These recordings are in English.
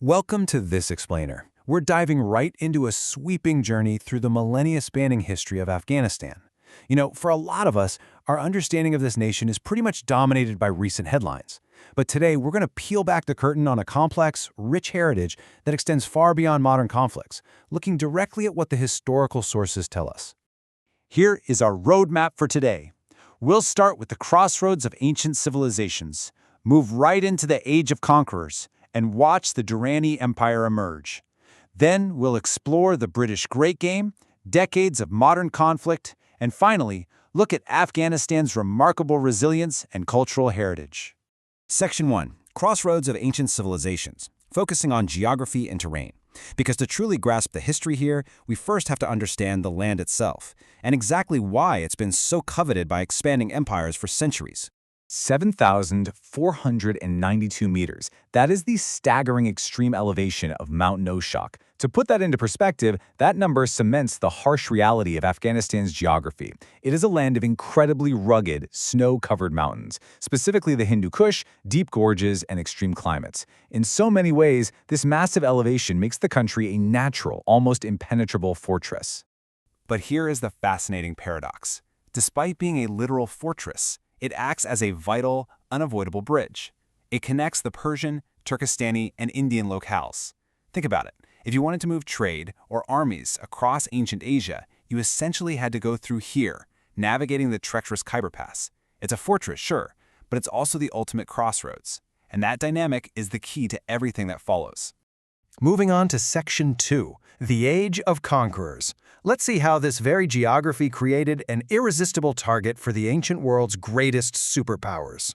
Welcome to This Explainer. We're diving right into a sweeping journey through the millennia-spanning history of Afghanistan. For a lot of us, our understanding of this nation is pretty much dominated by recent headlines. But today, we're going to peel back the curtain on a complex, rich heritage that extends far beyond modern conflicts, looking directly at what the historical sources tell us. Here is our roadmap for today. We'll start with the crossroads of ancient civilizations, move right into the Age of Conquerors, and watch the Durrani Empire emerge. Then we'll explore the British Great Game, decades of modern conflict, and finally, look at Afghanistan's remarkable resilience and cultural heritage. Section 1. Crossroads of Ancient Civilizations, focusing on geography and terrain. Because to truly grasp the history here, we first have to understand the land itself, and exactly why it's been so coveted by expanding empires for centuries. 7,492 meters. That is the staggering extreme elevation of Mount Noshak. To put that into perspective, that number cements the harsh reality of Afghanistan's geography. It is a land of incredibly rugged, snow-covered mountains, specifically the Hindu Kush, deep gorges, and extreme climates. In so many ways, this massive elevation makes the country a natural, almost impenetrable fortress. But here is the fascinating paradox. Despite being a literal fortress, it acts as a vital, unavoidable bridge. It connects the Persian, Turkestani, and Indian locales. Think about it. If you wanted to move trade or armies across ancient Asia, you essentially had to go through here, navigating the treacherous Khyber Pass. It's a fortress, sure, but it's also the ultimate crossroads. And that dynamic is the key to everything that follows. Moving on to Section 2, the Age of Conquerors. Let's see how this very geography created an irresistible target for the ancient world's greatest superpowers.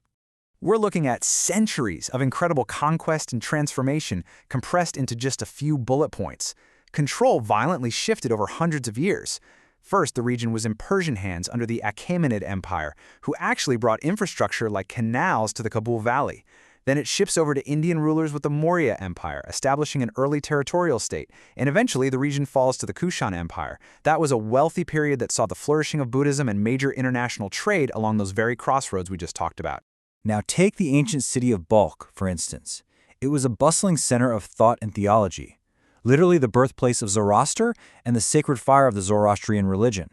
We're looking at centuries of incredible conquest and transformation compressed into just a few bullet points. Control violently shifted over hundreds of years. First, the region was in Persian hands under the Achaemenid Empire, who actually brought infrastructure like canals to the Kabul Valley. Then it shifts over to Indian rulers with the Maurya Empire, establishing an early territorial state, and eventually the region falls to the Kushan Empire. That was a wealthy period that saw the flourishing of Buddhism and major international trade along those very crossroads we just talked about. Now take the ancient city of Balkh, for instance. It was a bustling center of thought and theology, literally the birthplace of Zoroaster and the sacred fire of the Zoroastrian religion.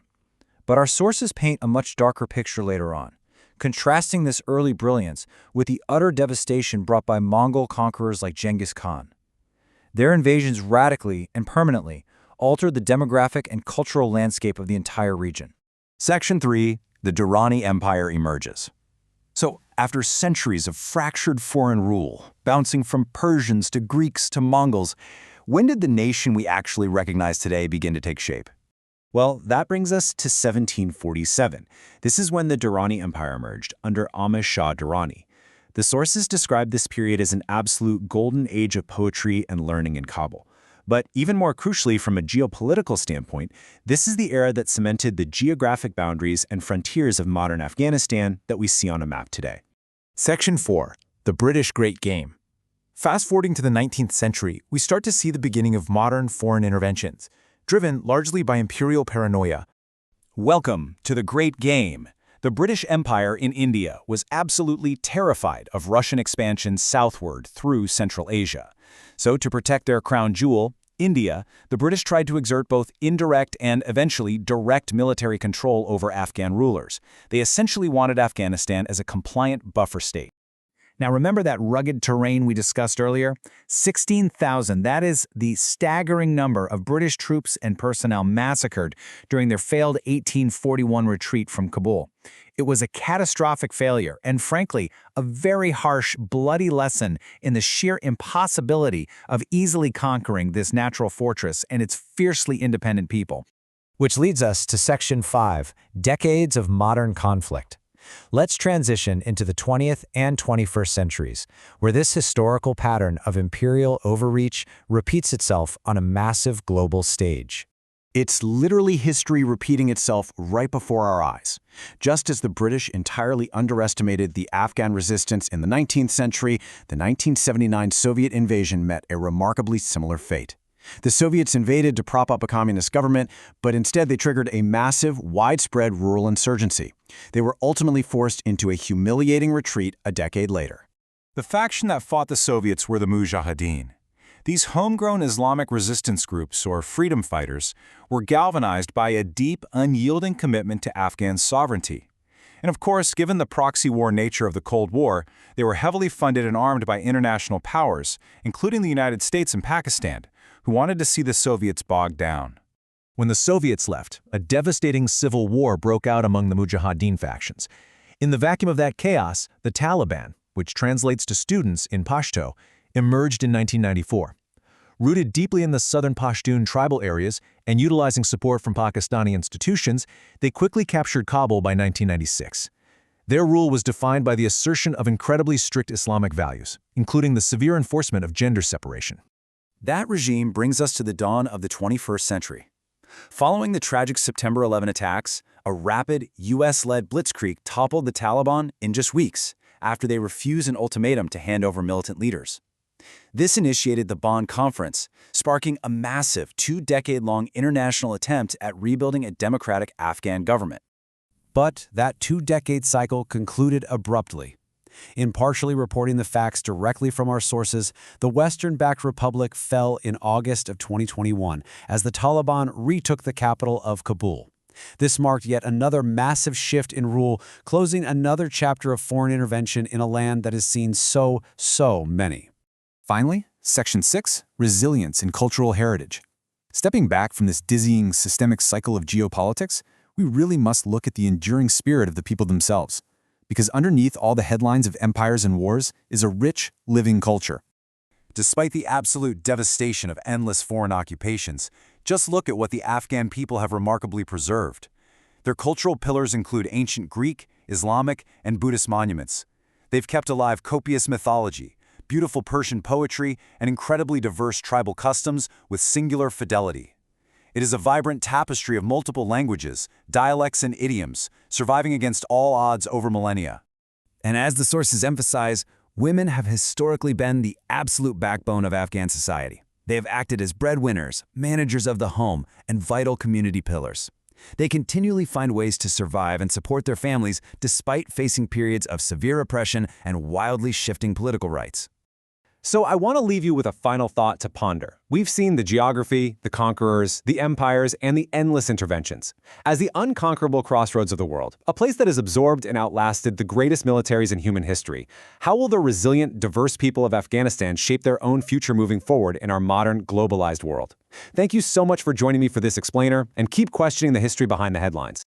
But our sources paint a much darker picture later on, contrasting this early brilliance with the utter devastation brought by Mongol conquerors like Genghis Khan. Their invasions radically and permanently altered the demographic and cultural landscape of the entire region. Section 3. The Durrani Empire emerges. So, after centuries of fractured foreign rule, bouncing from Persians to Greeks to Mongols, when did the nation we actually recognize today begin to take shape? Well, that brings us to 1747. This is when the Durrani Empire emerged under Ahmad Shah Durrani. The sources describe this period as an absolute golden age of poetry and learning in Kabul. But even more crucially from a geopolitical standpoint, this is the era that cemented the geographic boundaries and frontiers of modern Afghanistan that we see on a map today. Section 4. The British Great Game. Fast-forwarding to the 19th century, we start to see the beginning of modern foreign interventions, driven largely by imperial paranoia. Welcome to the Great Game. The British Empire in India was absolutely terrified of Russian expansion southward through Central Asia. So to protect their crown jewel, India, the British tried to exert both indirect and eventually direct military control over Afghan rulers. They essentially wanted Afghanistan as a compliant buffer state. Now remember that rugged terrain we discussed earlier? 16,000, that is the staggering number of British troops and personnel massacred during their failed 1841 retreat from Kabul. It was a catastrophic failure and, frankly, a very harsh, bloody lesson in the sheer impossibility of easily conquering this natural fortress and its fiercely independent people. Which leads us to Section 5, Decades of Modern Conflict. Let's transition into the 20th and 21st centuries, where this historical pattern of imperial overreach repeats itself on a massive global stage. It's literally history repeating itself right before our eyes. Just as the British entirely underestimated the Afghan resistance in the 19th century, the 1979 Soviet invasion met a remarkably similar fate. The Soviets invaded to prop up a communist government, but instead they triggered a massive, widespread rural insurgency. They were ultimately forced into a humiliating retreat a decade later. The faction that fought the Soviets were the Mujahideen. These homegrown Islamic resistance groups, or freedom fighters, were galvanized by a deep, unyielding commitment to Afghan sovereignty. And of course, given the proxy war nature of the Cold War, they were heavily funded and armed by international powers, including the United States and Pakistan, who wanted to see the Soviets bogged down. When the Soviets left, a devastating civil war broke out among the Mujahideen factions. In the vacuum of that chaos, the Taliban, which translates to students in Pashto, emerged in 1994. Rooted deeply in the southern Pashtun tribal areas and utilizing support from Pakistani institutions, they quickly captured Kabul by 1996. Their rule was defined by the assertion of incredibly strict Islamic values, including the severe enforcement of gender separation. That regime brings us to the dawn of the 21st century. Following the tragic September 11 attacks, a rapid, U.S.-led blitzkrieg toppled the Taliban in just weeks after they refused an ultimatum to hand over militant leaders. This initiated the Bonn Conference, sparking a massive 2-decade-long international attempt at rebuilding a democratic Afghan government. But that 2-decade cycle concluded abruptly. In partially reporting the facts directly from our sources, the Western-backed republic fell in August of 2021 as the Taliban retook the capital of Kabul. This marked yet another massive shift in rule, closing another chapter of foreign intervention in a land that has seen so many. Finally, Section 6, Resilience and Cultural Heritage. Stepping back from this dizzying systemic cycle of geopolitics, we really must look at the enduring spirit of the people themselves. Because underneath all the headlines of empires and wars is a rich, living culture. Despite the absolute devastation of endless foreign occupations, just look at what the Afghan people have remarkably preserved. Their cultural pillars include ancient Greek, Islamic, and Buddhist monuments. They've kept alive copious mythology, beautiful Persian poetry, and incredibly diverse tribal customs with singular fidelity. It is a vibrant tapestry of multiple languages, dialects, and idioms, surviving against all odds over millennia. And as the sources emphasize, women have historically been the absolute backbone of Afghan society. They have acted as breadwinners, managers of the home, and vital community pillars. They continually find ways to survive and support their families despite facing periods of severe oppression and wildly shifting political rights. So I want to leave you with a final thought to ponder. We've seen the geography, the conquerors, the empires, and the endless interventions. As the unconquerable crossroads of the world, a place that has absorbed and outlasted the greatest militaries in human history, how will the resilient, diverse people of Afghanistan shape their own future moving forward in our modern, globalized world? Thank you so much for joining me for this explainer, and keep questioning the history behind the headlines.